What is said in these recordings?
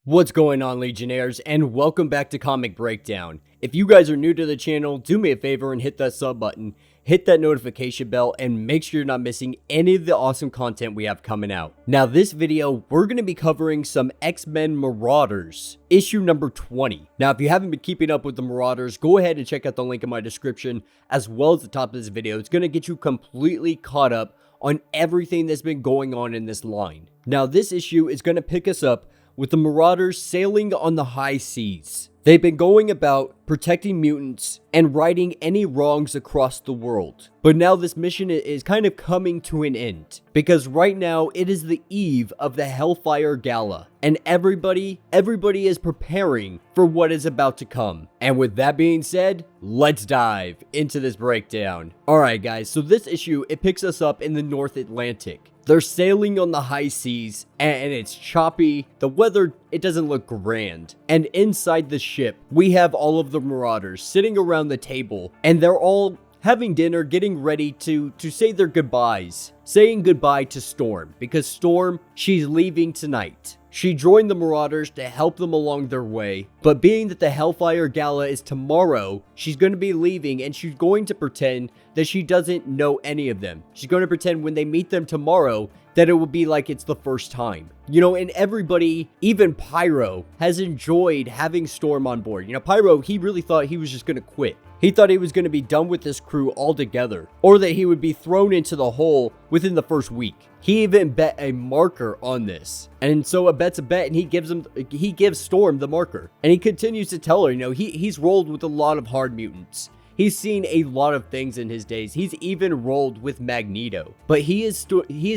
What's going on, Legionnaires, and welcome back to Comic Breakdown. If you guys are new to the channel, do me a favor and hit that sub button, hit that notification bell, and make sure you're not missing any of the awesome content we have coming out. Now, this video, we're going to be covering some X-Men Marauders, issue number 20. Now, if you haven't been keeping up with the Marauders, go ahead and check out the link in my description, as well as the top of this video. It's going to get you completely caught up on everything that's been going on in this line. Now, this issue is going to pick us up with the Marauders sailing on the high seas. They've been going about protecting mutants and righting any wrongs across the world. But now this mission is kind of coming to an end, because right now it is the eve of the Hellfire Gala, and everybody is preparing for what is about to come. And with that being said, let's dive into this breakdown. Alright guys, so this issue, it picks us up in the North Atlantic. They're sailing on the high seas, and it's choppy. The weather, it doesn't look grand. And inside the ship, we have all of the Marauders sitting around the table, and they're all having dinner, getting ready to say their goodbyes. Saying goodbye to Storm, because Storm, she's leaving tonight. She joined the Marauders to help them along their way, but being that the Hellfire Gala is tomorrow, she's going to be leaving and she's going to pretend that she doesn't know any of them. She's going to pretend when they meet them tomorrow that it will be like it's the first time. You know, and everybody, even Pyro, has enjoyed having Storm on board. You know, Pyro, he really thought he was just going to quit. He thought he was going to be done with this crew altogether, or that he would be thrown into the hole within the first week. He even bet a marker on this. And so a bet's a bet, and he gives Storm the marker. And he continues to tell her, you know, he's rolled with a lot of hard mutants. He's seen a lot of things in his days. He's even rolled with Magneto. But he has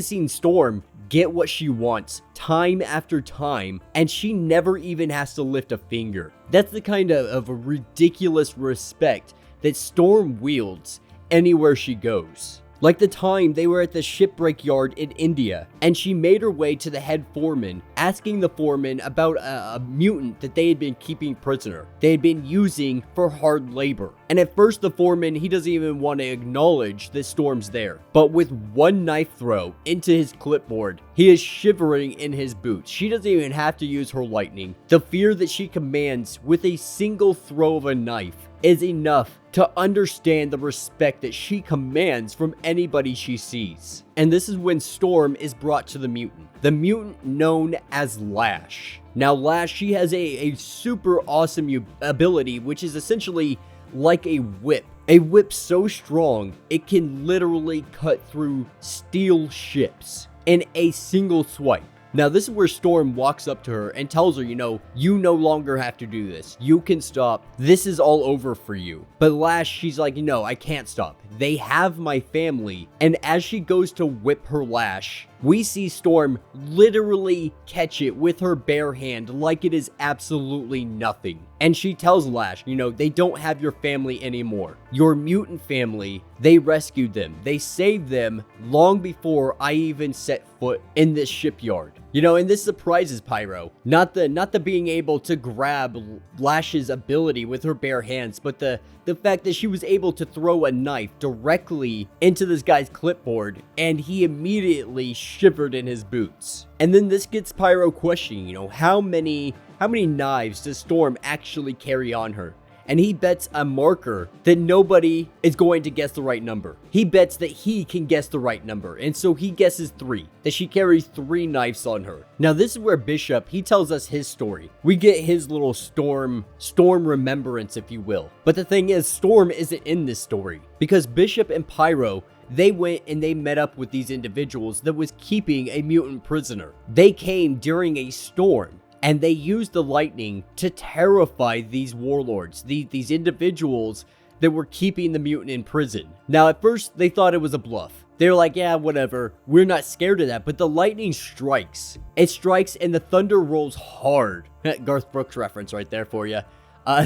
seen Storm get what she wants time after time, and she never even has to lift a finger. That's the kind of a ridiculous respect that Storm wields anywhere she goes. Like the time they were at the shipwreck yard in India, and she made her way to the head foreman, asking the foreman about a mutant that they had been keeping prisoner. They had been using for hard labor. And at first the foreman, he doesn't even want to acknowledge that Storm's there. But with one knife throw into his clipboard, he is shivering in his boots. She doesn't even have to use her lightning. The fear that she commands with a single throw of a knife is enough to understand the respect that she commands from anybody she sees. And this is when Storm is brought to the mutant known as Lash. Now Lash, she has a super awesome ability, which is essentially like a whip. A whip so strong, it can literally cut through steel ships in a single swipe. Now this is where Storm walks up to her and tells her, you know, you no longer have to do this. You can stop. This is all over for you. But Lash, she's like, no, I can't stop. They have my family. And as she goes to whip her Lash, we see Storm literally catch it with her bare hand like it is absolutely nothing. And she tells Lash, you know, they don't have your family anymore. Your mutant family, they rescued them. They saved them long before I even set foot in this shipyard. You know, and this surprises Pyro. Not the being able to grab Lash's ability with her bare hands, but the fact that she was able to throw a knife directly into this guy's clipboard, and he immediately shivered in his boots. And then this gets Pyro questioning, you know, how many knives does Storm actually carry on her? And he bets a marker that nobody is going to guess the right number. He bets that he can guess the right number, and so he guesses 3, that she carries 3 knives on her. Now this is where Bishop, he tells us his story. We get his little Storm remembrance, if you will. But the thing is, Storm isn't in this story, because Bishop and Pyro, they went and they met up with these individuals that was keeping a mutant prisoner. They came during a storm, and they used the lightning to terrify these warlords, these individuals that were keeping the mutant in prison. Now, at first, they thought it was a bluff. They were like, yeah, whatever. We're not scared of that. But the lightning strikes. It strikes, and the thunder rolls hard. Garth Brooks reference right there for you.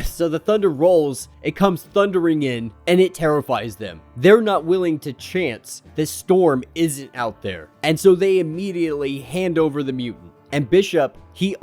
So the thunder rolls, it comes thundering in, and it terrifies them. They're not willing to chance that Storm isn't out there. And so they immediately hand over the mutant. And Bishop, he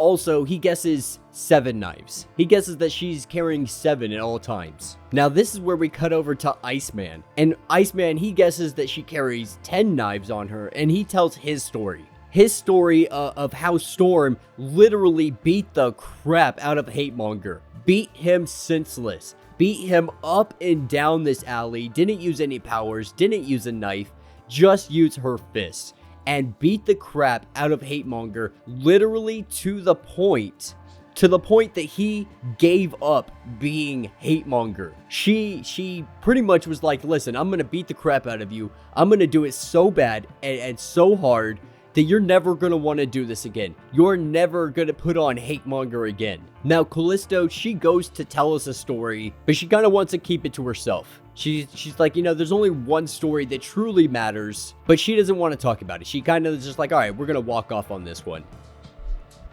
guesses 7 knives. He guesses that she's carrying 7 at all times. Now this is where we cut over to Iceman. And Iceman, he guesses that she carries 10 knives on her, and he tells his story. his story of how Storm literally beat the crap out of Hatemonger, beat him senseless, beat him up and down this alley, didn't use any powers, didn't use a knife, just used her fists, and beat the crap out of Hatemonger literally to the point that he gave up being Hatemonger. She pretty much was like, listen, I'm gonna beat the crap out of you. I'm gonna do it so bad and so hard that you're never gonna want to do this again. You're never gonna put on Hatemonger again. Now, Callisto, she goes to tell us a story, but she kind of wants to keep it to herself. She's like, there's only one story that truly matters, but she doesn't want to talk about it. She kind of is just like, all right, we're gonna walk off on this one.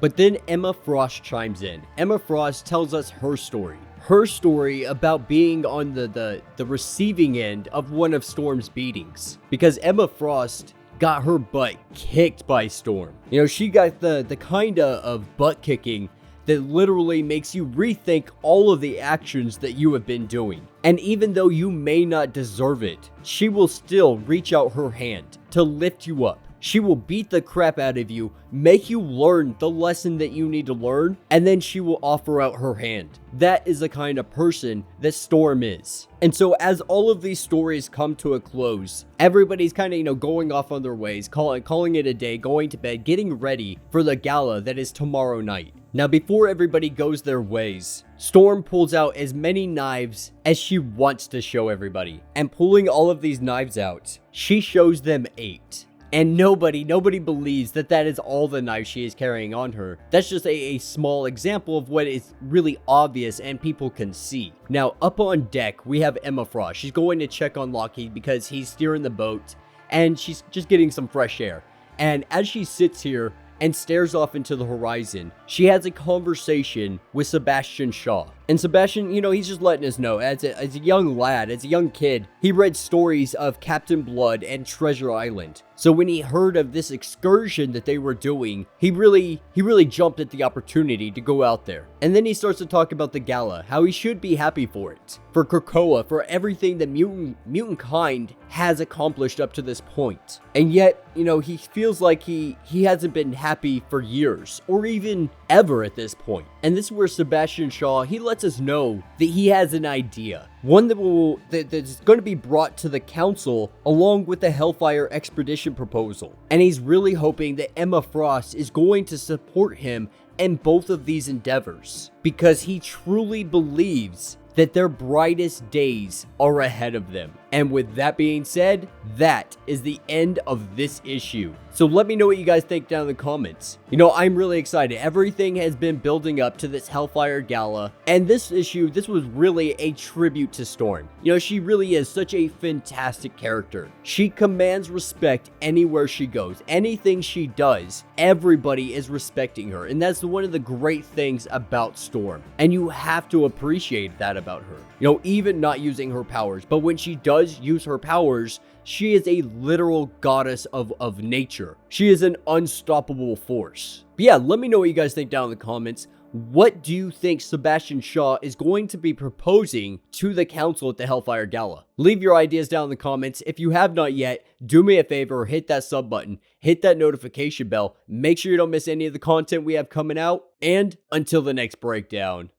But then Emma Frost chimes in. Emma Frost tells us her story. Her story about being on the receiving end of one of Storm's beatings. Because Emma Frost got her butt kicked by Storm. She got the kind of butt kicking that literally makes you rethink all of the actions that you have been doing. And even though you may not deserve it, she will still reach out her hand to lift you up. She will beat the crap out of you, make you learn the lesson that you need to learn, and then she will offer out her hand. That is the kind of person that Storm is. And so as all of these stories come to a close, everybody's kind of, going off on their ways, calling it a day, going to bed, getting ready for the gala that is tomorrow night. Now, before everybody goes their ways, Storm pulls out as many knives as she wants to show everybody. And pulling all of these knives out, she shows them 8. And nobody believes that is all the knives she is carrying on her. That's just a small example of what is really obvious and people can see. Now, up on deck, we have Emma Frost. She's going to check on Lockheed because he's steering the boat, and she's just getting some fresh air. And as she sits here and stares off into the horizon, she has a conversation with Sebastian Shaw. And Sebastian, he's just letting us know, as a young lad, as a young kid, he read stories of Captain Blood and Treasure Island. So when he heard of this excursion that they were doing, he really jumped at the opportunity to go out there. And then he starts to talk about the gala, how he should be happy for it, for Krakoa, for everything that mutant kind has accomplished up to this point. And yet, he feels like he hasn't been happy for years, or even ever at this point. And this is where Sebastian Shaw, he lets us know that he has an idea. One that's going to be brought to the council along with the Hellfire expedition proposal. And he's really hoping that Emma Frost is going to support him in both of these endeavors, because he truly believes that their brightest days are ahead of them. And with that being said, that is the end of this issue. So let me know what you guys think down in the comments. I'm really excited. Everything has been building up to this Hellfire Gala, and this issue, this was really a tribute to Storm. She really is such a fantastic character. She commands respect anywhere she goes. Anything she does, everybody is respecting her, and that's one of the great things about Storm. And you have to appreciate that about her. Even not using her powers, but when she does use her powers, she is a literal goddess of nature. She is an unstoppable force. But yeah, let me know what you guys think down in the comments. What do you think Sebastian Shaw is going to be proposing to the council at the Hellfire Gala? Leave your ideas down in the comments. If you have not yet, do me a favor, hit that sub button, hit that notification bell, make sure you don't miss any of the content we have coming out, and until the next breakdown.